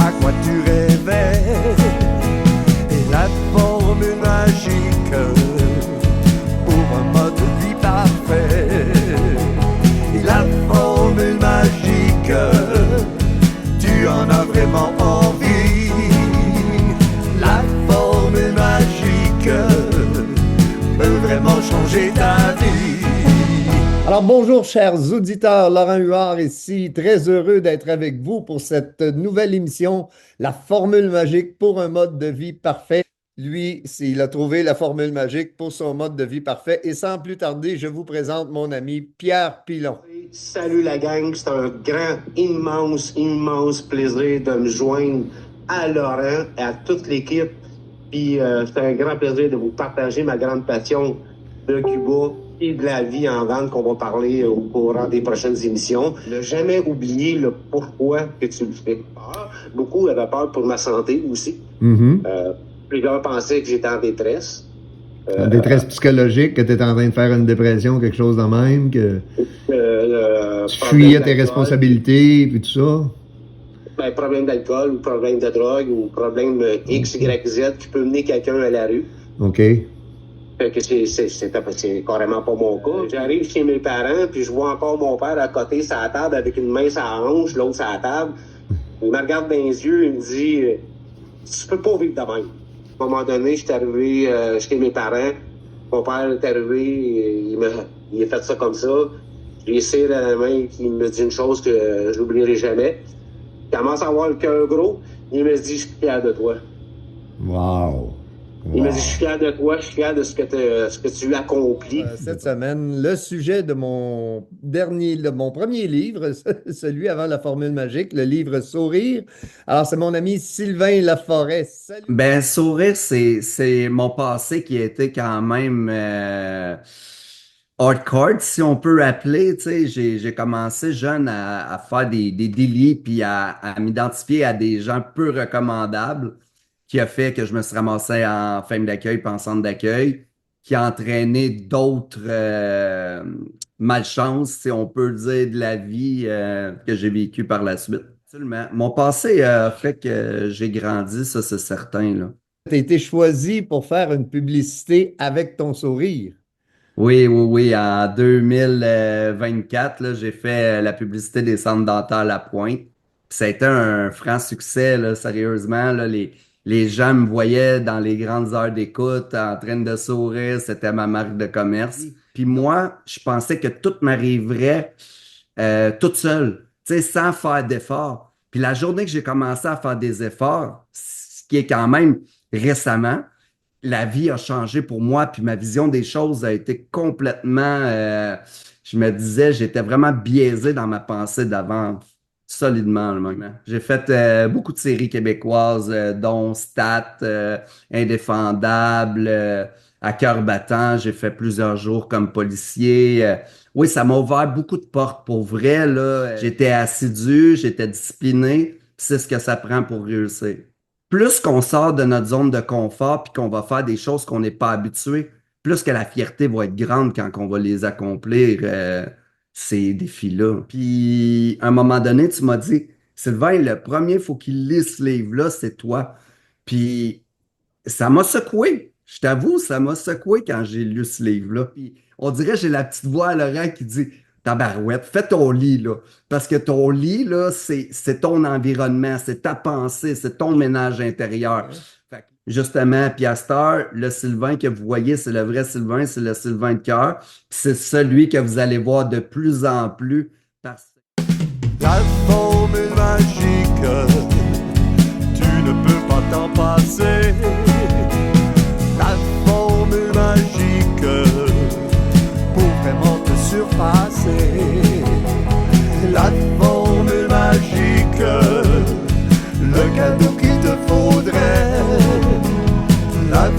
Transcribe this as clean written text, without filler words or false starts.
à quoi tu rêvais. Et la formule magique pour un mode de vie parfait. Et la formule magique, tu en as vraiment envie. La formule magique peut vraiment changer ta vie. Alors bonjour chers auditeurs, Laurent Huard ici, très heureux d'être avec vous pour cette nouvelle émission, La Formule Magique pour un mode de vie parfait. Lui, il a trouvé la formule magique pour son mode de vie parfait et sans plus tarder, je vous présente mon ami Pierre Pilon. Salut la gang, c'est un grand, immense plaisir de me joindre à Laurent et à toute l'équipe. Puis c'est un grand plaisir de vous partager ma grande passion de Cuba et de la vie en vente qu'on va parler au courant des prochaines émissions. Ne jamais oublier le pourquoi que tu le fais. Beaucoup avaient peur pour ma santé aussi. Plusieurs pensaient que j'étais en détresse. En détresse psychologique, que tu es en train de faire une dépression, quelque chose de même, que tu fuyais tes responsabilités, puis tout ça. Ben, problème d'alcool, ou problème de drogue, ou problème X, Y, Z qui peut mener quelqu'un à la rue. OK. Fait que c'est carrément pas mon cas. J'arrive chez mes parents, puis je vois encore mon père à côté sur la table avec une main sur la hanche, l'autre sur la table. Il me regarde dans les yeux, il me dit tu peux pas vivre de même. À un moment donné, je suis arrivé chez mes parents. Mon père est arrivé, il a fait ça comme ça. J'ai serré la main, il me dit une chose que j'oublierai jamais. Il commence à avoir le cœur gros. Il me dit, je suis fier de toi. Wow. Il me dit, je suis fier de toi, je suis fier de ce que tu accomplis. Cette semaine, le sujet de mon premier livre, celui avant la formule magique, le livre Sourire. Alors, c'est mon ami Sylvain Laforêt. Salut. Ben, Sourire, c'est mon passé qui a été quand même hardcore, si on peut appeler. Tu sais, j'ai commencé jeune à faire des délits puis à m'identifier à des gens peu recommandables, qui a fait que je me suis ramassé en ferme d'accueil puis en centre d'accueil, qui a entraîné d'autres malchances, si on peut dire, de la vie que j'ai vécu par la suite. Absolument. Mon passé a fait que j'ai grandi, ça c'est certain, là. Tu as été choisi pour faire une publicité avec ton sourire. Oui. En 2024, là, j'ai fait la publicité des centres dentaires La Pointe. Puis ça a été un franc succès, là, sérieusement. Là, les gens me voyaient dans les grandes heures d'écoute en train de sourire. C'était ma marque de commerce. Puis moi, je pensais que tout m'arriverait toute seule, tu sais, sans faire d'efforts. Puis la journée que j'ai commencé à faire des efforts, ce qui est quand même récemment, la vie a changé pour moi, puis ma vision des choses a été complètement... je me disais, j'étais vraiment biaisé dans ma pensée d'avant, solidement, même. J'ai fait beaucoup de séries québécoises, dont Stat, Indéfendable, À cœur battant. J'ai fait plusieurs jours comme policier. Oui, ça m'a ouvert beaucoup de portes pour vrai, là. J'étais assidu, j'étais discipliné, puis c'est ce que ça prend pour réussir. Plus qu'on sort de notre zone de confort puis qu'on va faire des choses qu'on n'est pas habitué, plus que la fierté va être grande quand on va les accomplir, ces défis-là. Puis, à un moment donné, tu m'as dit, Sylvain, le premier, il faut qu'il lise ce livre-là, c'est toi. Puis, ça m'a secoué. Je t'avoue, ça m'a secoué quand j'ai lu ce livre-là. Puis, on dirait, j'ai la petite voix à l'oreille qui dit, tabarouette, fais ton lit, là. Parce que ton lit, là, c'est ton environnement, c'est ta pensée, c'est ton ménage intérieur. Fait que, justement, puis à cette heure, le Sylvain que vous voyez, c'est le vrai Sylvain, c'est le Sylvain de cœur. Puis c'est celui que vous allez voir de plus en plus. La formule magique, tu ne peux pas t'en passer. La formule magique, pour vraiment te surpasser. La formule magique, le cadeau qu'il te faudrait. La